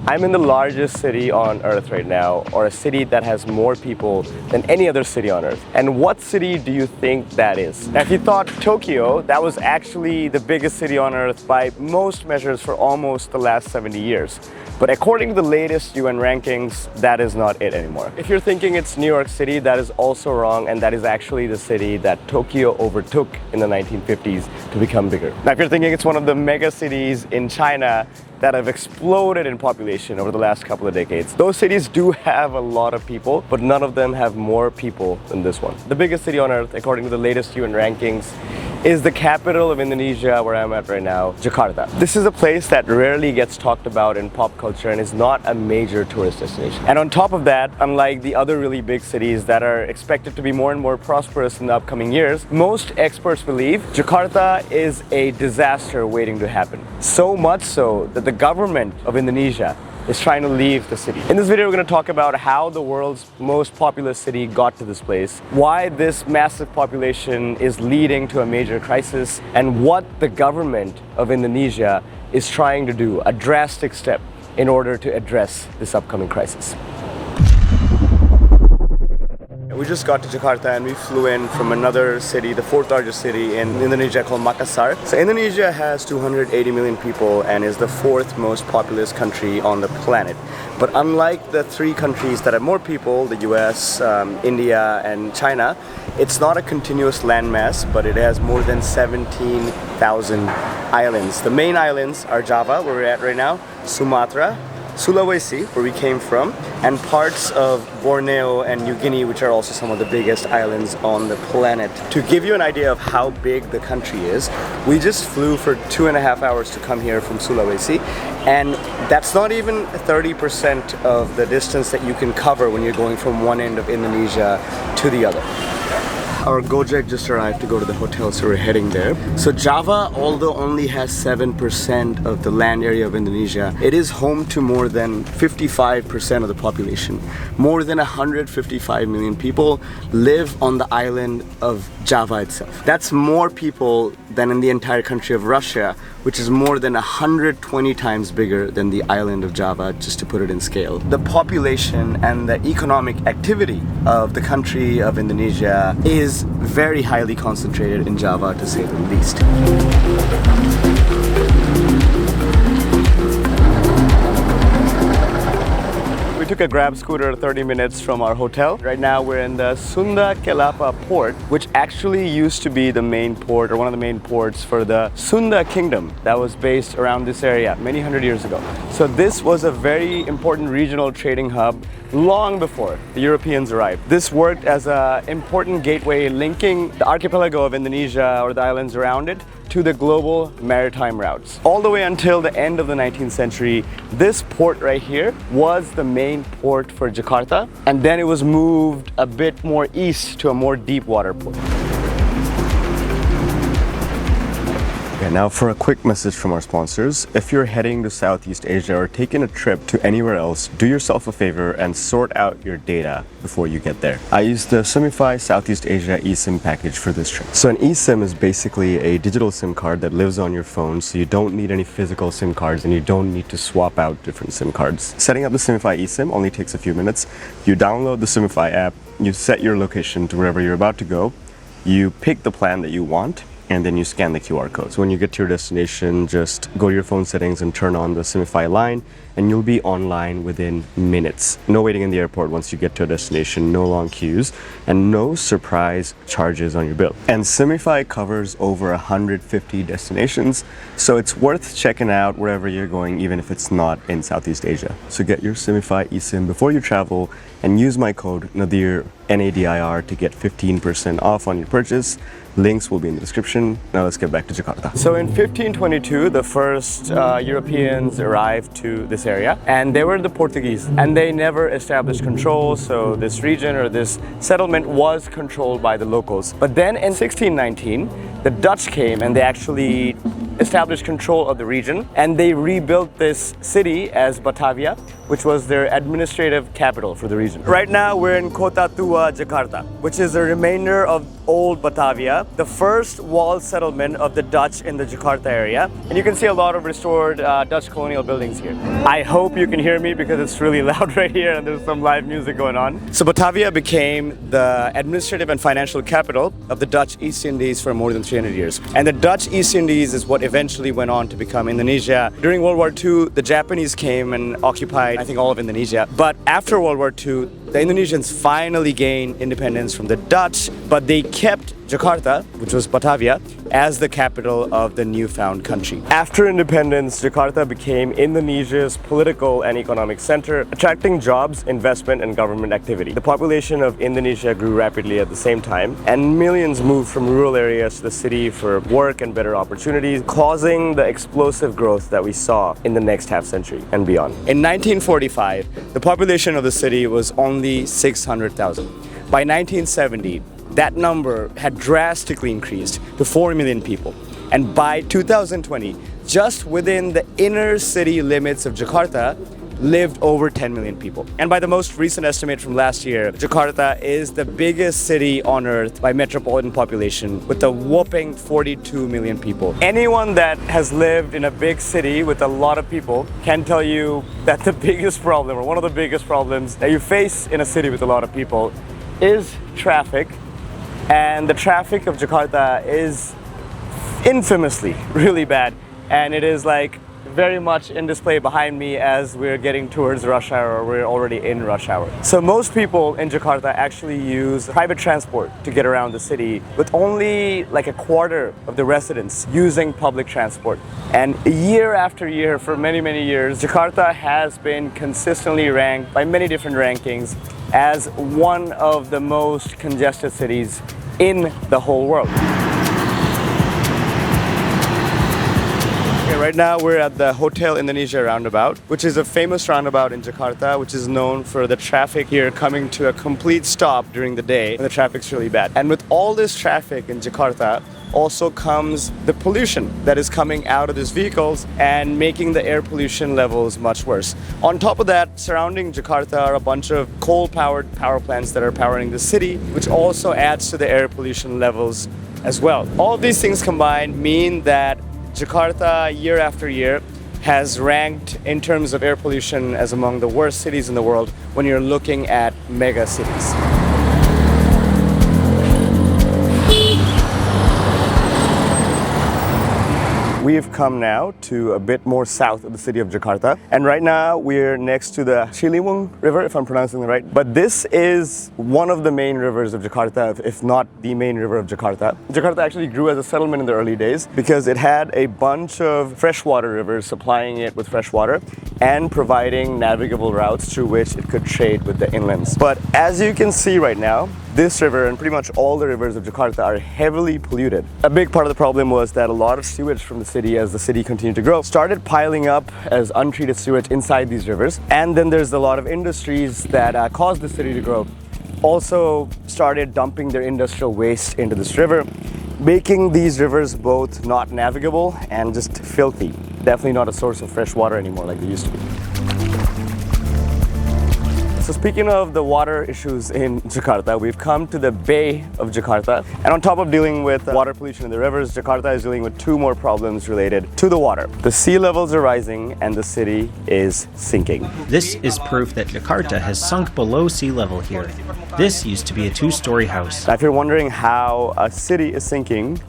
I'm in the largest city on Earth right now, or a city that has more people than any other city on Earth. And what city do you think that is? Now, if you thought Tokyo, that was actually the biggest city on Earth by most measures for almost the last 70 years. But according to the latest UN rankings, that is not it anymore. If you're thinking it's New York City, that is also wrong, and that is actually the city that Tokyo overtook in the 1950s to become bigger. Now, if you're thinking it's one of the mega cities in China that have exploded in population over the last couple of decades, those cities do have a lot of people, but none of them have more people than this one. The biggest city on Earth, according to the latest UN rankings, is the capital of Indonesia, where I'm at right now, Jakarta. This is a place that rarely gets talked about in pop culture and is not a major tourist destination. And on top of that, unlike the other really big cities that are expected to be more and more prosperous in the upcoming years, most experts believe Jakarta is a disaster waiting to happen. So much so that the government of Indonesia is trying to leave the city. In this video, we're going to talk about how the world's most populous city got to this place, why this massive population is leading to a major crisis, and what the government of Indonesia is trying to do, a drastic step in order to address this upcoming crisis. We just got to Jakarta and we flew in from another city, the fourth largest city in Indonesia, called Makassar. So Indonesia has 280 million people and is the fourth most populous country on the planet. But unlike the three countries that have more people, the US, India and China, it's not a continuous landmass, but it has more than 17,000 islands. The main islands are Java, where we're at right now, Sumatra, Sulawesi, where we came from, and parts of Borneo and New Guinea, which are also some of the biggest islands on the planet. To give you an idea of how big the country is, we just flew for 2.5 hours to come here from Sulawesi, and that's not even 30% of the distance that you can cover when you're going from one end of Indonesia to the other. Our Gojek just arrived to go to the hotel, so we're heading there. So Java, although only has 7% of the land area of Indonesia, it is home to more than 55% of the population. More than 155 million people live on the island of Java itself. That's more people than in the entire country of Russia, which is more than 120 times bigger than the island of Java, just to put it in scale. The population and the economic activity of the country of Indonesia is very highly concentrated in Java, to say the least. We took a grab scooter 30 minutes from our hotel. Right now we're in the Sunda Kelapa port, which actually used to be the main port, or one of the main ports for the Sunda kingdom that was based around this area many hundred years ago. So this was a very important regional trading hub long before the Europeans arrived. This worked as an important gateway linking the archipelago of Indonesia, or the islands around it, to the global maritime routes. All the way until the end of the 19th century, this port right here was the main port for Jakarta, and then it was moved a bit more east to a more deep water port. Okay, now for a quick message from our sponsors. If you're heading to Southeast Asia or taking a trip to anywhere else, do yourself a favor and sort out your data before you get there. I used the Simify Southeast Asia eSIM package for this trip. So an eSIM is basically a digital SIM card that lives on your phone, so you don't need any physical SIM cards and you don't need to swap out different SIM cards. Setting up the Simify eSIM only takes a few minutes. You download the Simify app, you set your location to wherever you're about to go, you pick the plan that you want, and then you scan the QR code. So when you get to your destination, just go to your phone settings and turn on the Simify line, and you'll be online within minutes. No waiting in the airport once you get to a destination, no long queues, and no surprise charges on your bill. And Simify covers over 150 destinations, so it's worth checking out wherever you're going, even if it's not in Southeast Asia. So get your Simify eSIM before you travel and use my code Nadir, Nadir, to get 15% off on your purchase. Links will be in the description. Now let's get back to Jakarta. So in 1522, the first Europeans arrived to this area, and they were the Portuguese, and they never established control, so this region or this settlement was controlled by the locals. But then in 1619, the Dutch came and they actually established control of the region, and they rebuilt this city as Batavia. which was their administrative capital for the region. Right now we're in Kota Tua, Jakarta, which is a remainder of old Batavia, the first walled settlement of the Dutch in the Jakarta area. And you can see a lot of restored Dutch colonial buildings here. I hope you can hear me because it's really loud right here and there's some live music going on. So Batavia became the administrative and financial capital of the Dutch East Indies for more than 300 years. And the Dutch East Indies is what eventually went on to become Indonesia. During World War II, the Japanese came and occupied, I think, all of Indonesia. But after World War II, the Indonesians finally gained independence from the Dutch, but they kept Jakarta, which was Batavia, as the capital of the newfound country. After independence, Jakarta became Indonesia's political and economic center, attracting jobs, investment, and government activity. The population of Indonesia grew rapidly at the same time, and millions moved from rural areas to the city for work and better opportunities, causing the explosive growth that we saw in the next half century and beyond. In 1945, the population of the city was only 600,000. By 1970, that number had drastically increased to 4 million people. And by 2020, just within the inner city limits of Jakarta, lived over 10 million people. And by the most recent estimate from last year, Jakarta is the biggest city on earth by metropolitan population with a whopping 42 million people. Anyone that has lived in a big city with a lot of people can tell you that the biggest problem, or one of the biggest problems that you face in a city with a lot of people, is traffic. And the traffic of Jakarta is infamously really bad, and it is like very much in display behind me as we're getting towards rush hour, or we're already in rush hour. So most people in Jakarta actually use private transport to get around the city, with only like a quarter of the residents using public transport. And year after year, for many years, Jakarta has been consistently ranked by many different rankings as one of the most congested cities in the whole world. Okay, right now we're at the Hotel Indonesia roundabout, which is a famous roundabout in Jakarta, which is known for the traffic here coming to a complete stop during the day when the traffic's really bad. And with all this traffic in Jakarta, also comes the pollution that is coming out of these vehicles and making the air pollution levels much worse. On top of that, surrounding Jakarta are a bunch of coal-powered power plants that are powering the city, which also adds to the air pollution levels as well. All of these things combined mean that Jakarta, year after year, has ranked in terms of air pollution as among the worst cities in the world when you're looking at mega cities. We've come now to a bit more south of the city of Jakarta, and right now we're next to the Ciliwung River, if I'm pronouncing it right. But this is one of the main rivers of Jakarta, if not the main river of Jakarta. Jakarta actually grew as a settlement in the early days because it had a bunch of freshwater rivers supplying it with fresh water and providing navigable routes through which it could trade with the inlands. But as you can see right now, this river and pretty much all the rivers of Jakarta are heavily polluted. A big part of the problem was that a lot of sewage from the city, as the city continued to grow, started piling up as untreated sewage inside these rivers. And then there's a lot of industries that caused the city to grow, also started dumping their industrial waste into this river, making these rivers both not navigable and just filthy. Definitely not a source of fresh water anymore like they used to be. So speaking of the water issues in Jakarta, we've come to the Bay of Jakarta. And on top of dealing with water pollution in the rivers, Jakarta is dealing with two more problems related to the water. The sea levels are rising and the city is sinking. This is proof that Jakarta has sunk below sea level here. This used to be a two-story house. Now, if you're wondering how a city is sinking,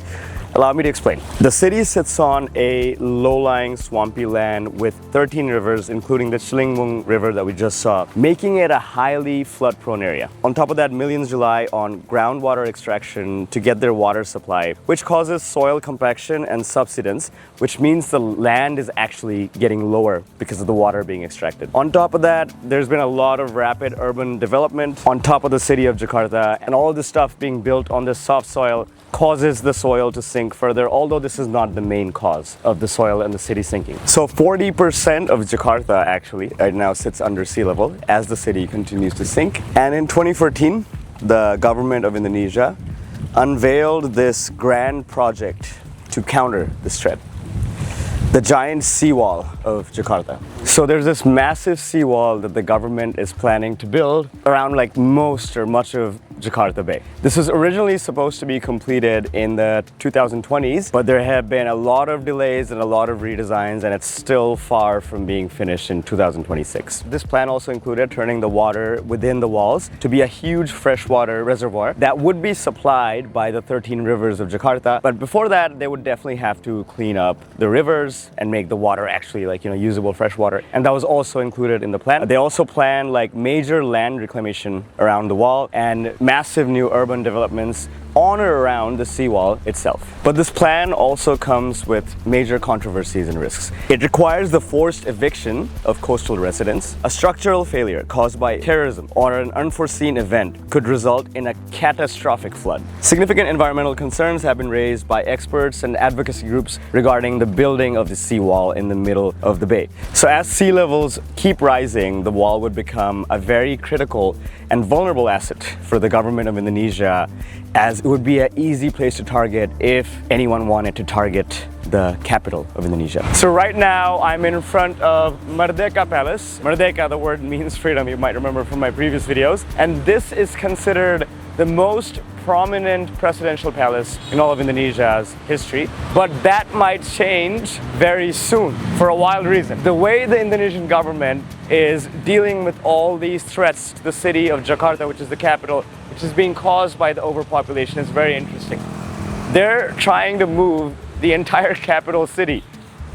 allow me to explain. The city sits on a low-lying swampy land with 13 rivers, including the Ciliwung River that we just saw, making it a highly flood-prone area. On top of that, millions rely on groundwater extraction to get their water supply, which causes soil compaction and subsidence, which means the land is actually getting lower because of the water being extracted. On top of that, there's been a lot of rapid urban development on top of the city of Jakarta, and all of this stuff being built on this soft soil causes the soil to sink further, although this is not the main cause of the soil and the city sinking. So 40% of Jakarta actually right now sits under sea level as the city continues to sink. And in 2014, the government of Indonesia unveiled this grand project to counter this threat: the giant seawall of Jakarta. So there's this massive seawall that the government is planning to build around like most or much of Jakarta Bay. This was originally supposed to be completed in the 2020s, but there have been a lot of delays and a lot of redesigns, and it's still far from being finished in 2026. This plan also included turning the water within the walls to be a huge freshwater reservoir that would be supplied by the 13 rivers of Jakarta. But before that, they would definitely have to clean up the rivers and make the water actually usable fresh water. And that was also included in the plan. They also planned like major land reclamation around the wall and massive new urban developments on or around the seawall itself. But this plan also comes with major controversies and risks. It requires the forced eviction of coastal residents. A structural failure caused by terrorism or an unforeseen event could result in a catastrophic flood. Significant environmental concerns have been raised by experts and advocacy groups regarding the building of the seawall in the middle of the bay. So as sea levels keep rising, the wall would become a very critical and vulnerable asset for the government of Indonesia, as it would be an easy place to target if anyone wanted to target the capital of Indonesia. So right now I'm in front of Merdeka Palace. Merdeka, the word means freedom, you might remember from my previous videos. And this is considered the most prominent presidential palace in all of Indonesia's history. But that might change very soon for a wild reason. The way the Indonesian government is dealing with all these threats to the city of Jakarta, which is the capital, which is being caused by the overpopulation, is very interesting. They're trying to move the entire capital city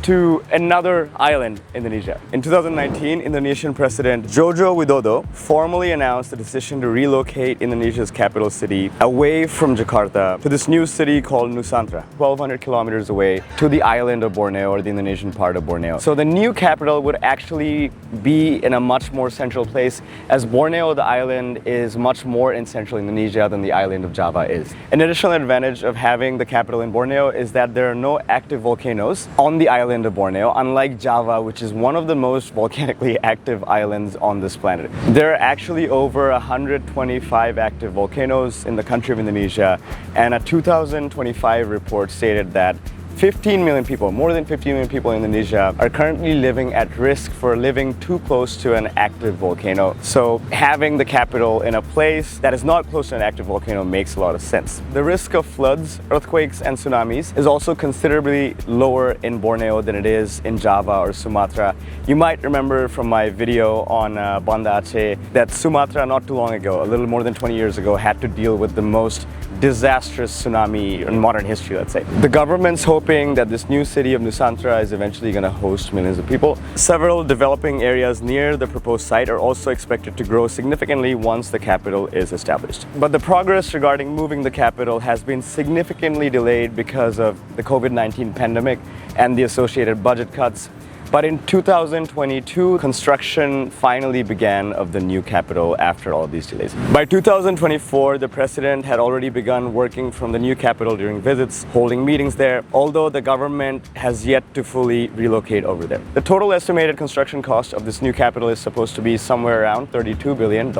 to another island, Indonesia. In 2019, Indonesian President Joko Widodo formally announced the decision to relocate Indonesia's capital city away from Jakarta to this new city called Nusantara, 1,200 kilometers away to the island of Borneo, or the Indonesian part of Borneo. So the new capital would actually be in a much more central place, as Borneo, the island, is much more in central Indonesia than the island of Java is. An additional advantage of having the capital in Borneo is that there are no active volcanoes on the island of Borneo, unlike Java, which is one of the most volcanically active islands on this planet. There are actually over 125 active volcanoes in the country of Indonesia, and a 2025 report stated that 15 million people, more than 15 million people in Indonesia, are currently living at risk for living too close to an active volcano. So having the capital in a place that is not close to an active volcano makes a lot of sense. The risk of floods, earthquakes, and tsunamis is also considerably lower in Borneo than it is in Java or Sumatra. You might remember from my video on Banda Aceh that Sumatra not too long ago, a little more than 20 years ago, had to deal with the most disastrous tsunami in modern history, let's say. The government's hoping that this new city of Nusantara is eventually going to host millions of people. Several developing areas near the proposed site are also expected to grow significantly once the capital is established. But the progress regarding moving the capital has been significantly delayed because of the COVID-19 pandemic and the associated budget cuts. But in 2022, construction finally began of the new capital after all these delays. By 2024, the president had already begun working from the new capital during visits, holding meetings there, although the government has yet to fully relocate over there. The total estimated construction cost of this new capital is supposed to be somewhere around $32 billion.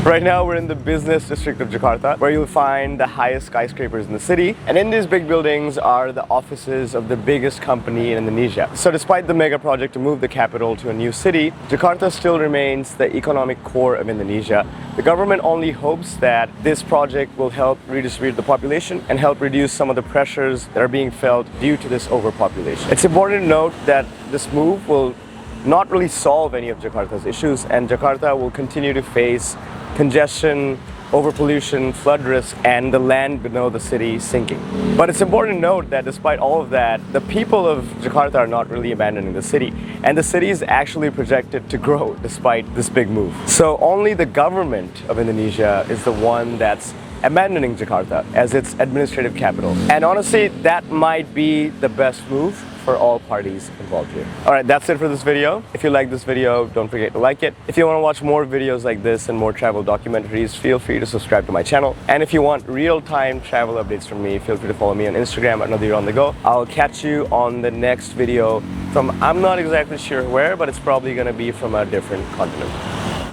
Right now we're in the business district of Jakarta, where you'll find the highest skyscrapers in the city. And in these big buildings are the offices of the biggest company in Indonesia. So despite the mega project to move the capital to a new city, Jakarta still remains the economic core of Indonesia. The government only hopes that this project will help redistribute the population and help reduce some of the pressures that are being felt due to this overpopulation. It's important to note that this move will not really solve any of Jakarta's issues, and Jakarta will continue to face congestion, overpollution, flood risk, and the land below the city sinking. But it's important to note that despite all of that, the people of Jakarta are not really abandoning the city, and the city is actually projected to grow despite this big move. So only the government of Indonesia is the one that's abandoning Jakarta as its administrative capital. And honestly, that might be the best move for all parties involved here. Alright, that's it for this video. If you like this video, don't forget to like it. If you want to watch more videos like this and more travel documentaries, feel free to subscribe to my channel. And if you want real-time travel updates from me, feel free to follow me on Instagram at Nadir on the go. I'll catch you on the next video from, I'm not exactly sure where, but it's probably going to be from a different continent.